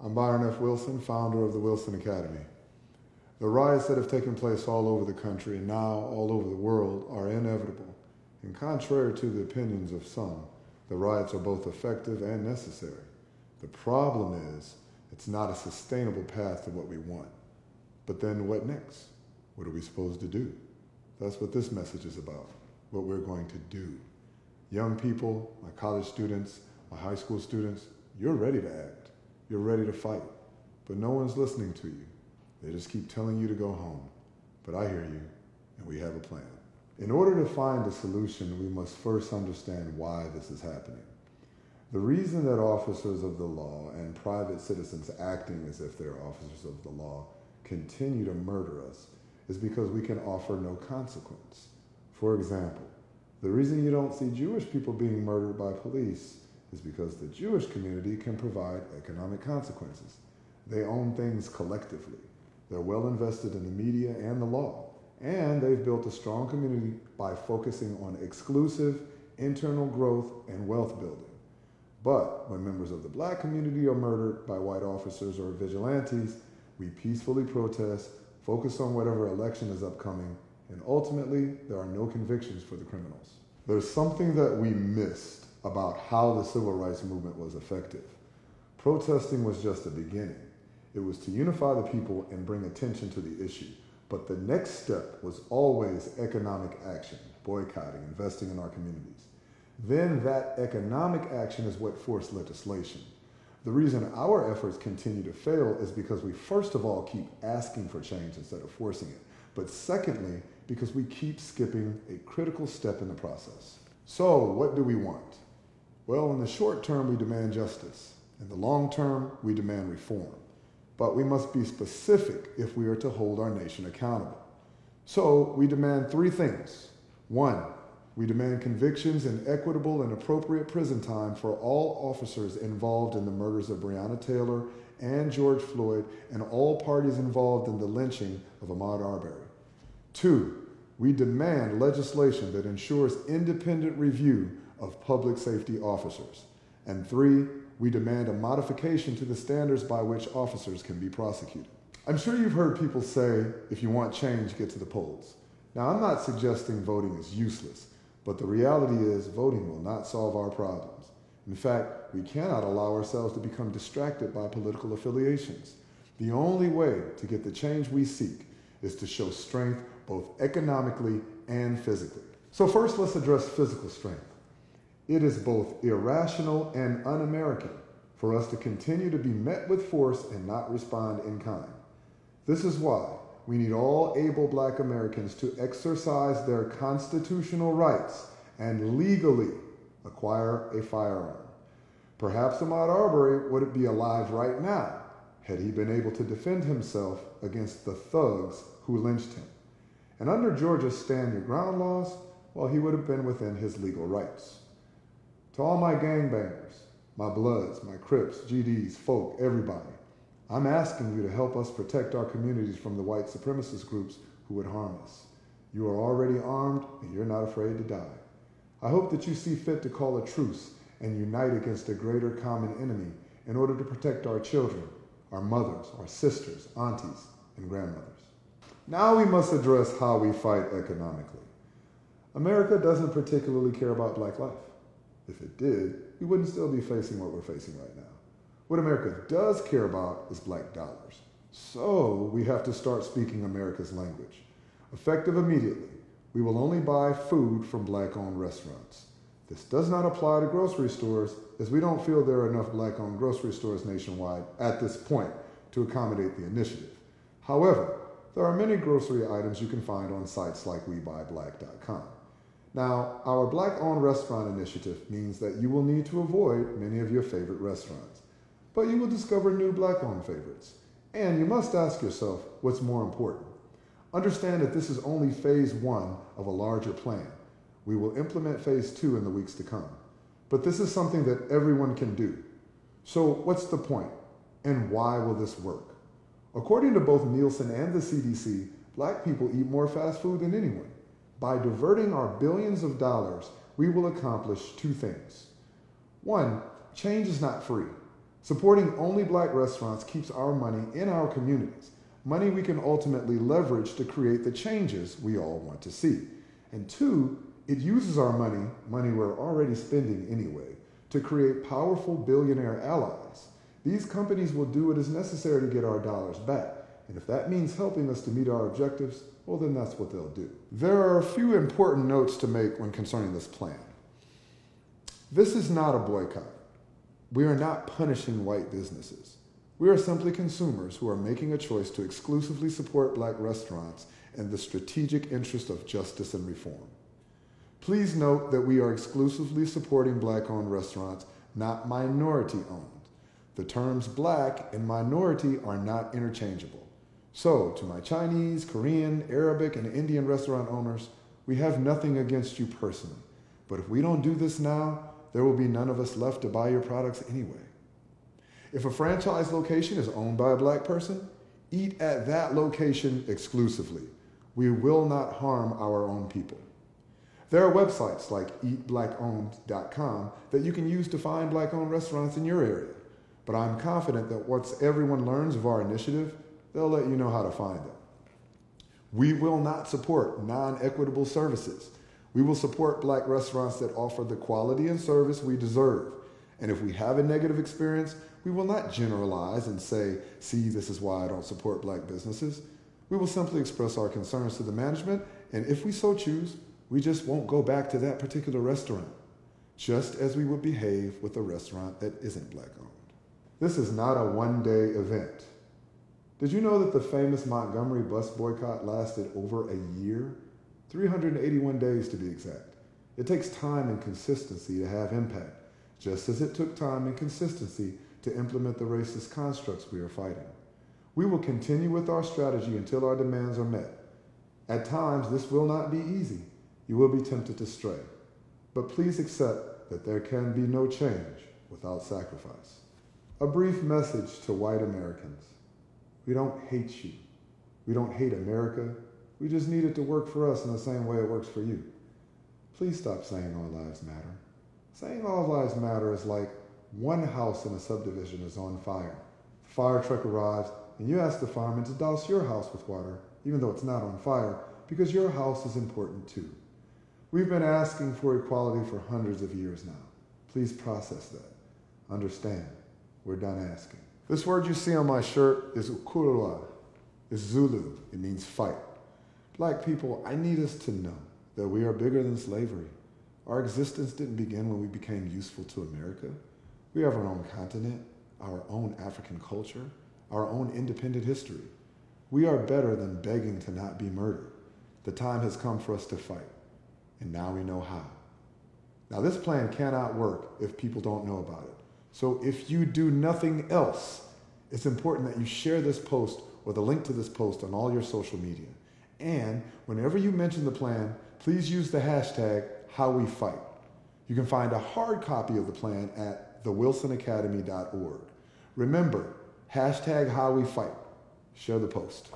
I'm Byron F. Wilson, founder of the Wilson Academy. The riots that have taken place all over the country and now all over the world are inevitable. And contrary to the opinions of some, the riots are both effective and necessary. The problem is, it's not a sustainable path to what we want. But then what next? What are we supposed to do? That's what this message is about, what we're going to do. Young people, my college students, my high school students, you're ready to act. You're ready to fight. But no one's listening to you. They just keep telling you to go home. But I hear you, and we have a plan. In order to find a solution, we must first understand why this is happening. The reason that officers of the law and private citizens acting as if they're officers of the law continue to murder us is because we can offer no consequence. For example, the reason you don't see Jewish people being murdered by police is because the Jewish community can provide economic consequences. They own things collectively. They're well invested in the media and the law, and they've built a strong community by focusing on exclusive internal growth and wealth building. But when members of the black community are murdered by white officers or vigilantes, we peacefully protest, focus on whatever election is upcoming, and ultimately, there are no convictions for the criminals. There's something that we missed about how the civil rights movement was effective. Protesting was just the beginning. It was to unify the people and bring attention to the issue. But the next step was always economic action, boycotting, investing in our communities. Then that economic action is what forced legislation. The reason our efforts continue to fail is because we first of all keep asking for change instead of forcing it. But secondly, because we keep skipping a critical step in the process. So what do we want? Well, in the short term, we demand justice. In the long term, we demand reform. But we must be specific if we are to hold our nation accountable. So we demand three things. One, we demand convictions and equitable and appropriate prison time for all officers involved in the murders of Breonna Taylor and George Floyd and all parties involved in the lynching of Ahmaud Arbery. Two, we demand legislation that ensures independent review of public safety officers. And three, we demand a modification to the standards by which officers can be prosecuted. I'm sure you've heard people say, if you want change, get to the polls. Now, I'm not suggesting voting is useless, but the reality is voting will not solve our problems. In fact, we cannot allow ourselves to become distracted by political affiliations. The only way to get the change we seek is to show strength both economically and physically. So first, let's address physical strength. It is both irrational and un-American for us to continue to be met with force and not respond in kind. This is why we need all able black Americans to exercise their constitutional rights and legally acquire a firearm. Perhaps Ahmaud Arbery would be alive right now had he been able to defend himself against the thugs who lynched him. And under Georgia's Stand Your Ground laws, well, he would have been within his legal rights. To all my gangbangers, my Bloods, my Crips, GDs, folk, everybody, I'm asking you to help us protect our communities from the white supremacist groups who would harm us. You are already armed and you're not afraid to die. I hope that you see fit to call a truce and unite against a greater common enemy in order to protect our children, our mothers, our sisters, aunties, and grandmothers. Now we must address how we fight economically. America doesn't particularly care about black life. If it did, we wouldn't still be facing what we're facing right now. What America does care about is black dollars. So we have to start speaking America's language. Effective immediately, we will only buy food from black-owned restaurants. This does not apply to grocery stores, as we don't feel there are enough black-owned grocery stores nationwide at this point to accommodate the initiative. However, there are many grocery items you can find on sites like WeBuyBlack.com. Now, our black-owned restaurant initiative means that you will need to avoid many of your favorite restaurants, but you will discover new black-owned favorites. And you must ask yourself, what's more important? Understand that this is only phase one of a larger plan. We will implement phase two in the weeks to come. But this is something that everyone can do. So what's the point? And why will this work? According to both Nielsen and the CDC, black people eat more fast food than anyone. By diverting our billions of dollars, we will accomplish two things. One, change is not free. Supporting only black restaurants keeps our money in our communities, money we can ultimately leverage to create the changes we all want to see. And two, it uses our money we're already spending anyway, to create powerful billionaire allies. These companies will do what is necessary to get our dollars back. And if that means helping us to meet our objectives, well, then that's what they'll do. There are a few important notes to make when concerning this plan. This is not a boycott. We are not punishing white businesses. We are simply consumers who are making a choice to exclusively support black restaurants in the strategic interest of justice and reform. Please note that we are exclusively supporting black-owned restaurants, not minority-owned. The terms black and minority are not interchangeable. So, to my Chinese, Korean, Arabic, and Indian restaurant owners, we have nothing against you personally. But if we don't do this now, there will be none of us left to buy your products anyway. If a franchise location is owned by a black person, eat at that location exclusively. We will not harm our own people. There are websites like eatblackowned.com that you can use to find black-owned restaurants in your area. But I'm confident that once everyone learns of our initiative, they'll let you know how to find them. We will not support non-equitable services. We will support black restaurants that offer the quality and service we deserve. And if we have a negative experience, we will not generalize and say, see, this is why I don't support black businesses. We will simply express our concerns to the management, and if we so choose, we just won't go back to that particular restaurant, just as we would behave with a restaurant that isn't black-owned. This is not a one-day event. Did you know that the famous Montgomery bus boycott lasted over a year? 381 days to be exact. It takes time and consistency to have impact, just as it took time and consistency to implement the racist constructs we are fighting. We will continue with our strategy until our demands are met. At times, this will not be easy. You will be tempted to stray. But please accept that there can be no change without sacrifice. A brief message to white Americans. We don't hate you. We don't hate America. We just need it to work for us in the same way it works for you. Please stop saying all lives matter. Saying all lives matter is like one house in a subdivision is on fire. The fire truck arrives and you ask the fireman to douse your house with water, even though it's not on fire, because your house is important too. We've been asking for equality for hundreds of years now. Please process that. Understand, we're done asking. This word you see on my shirt is ukurua. It's Zulu. It means fight. Black people, I need us to know that we are bigger than slavery. Our existence didn't begin when we became useful to America. We have our own continent, our own African culture, our own independent history. We are better than begging to not be murdered. The time has come for us to fight, and now we know how. Now, this plan cannot work if people don't know about it. So if you do nothing else, it's important that you share this post or the link to this post on all your social media. And whenever you mention the plan, please use the hashtag #HowWeFight. You can find a hard copy of the plan at thewilsonacademy.org. Remember, hashtag #HowWeFight. Share the post.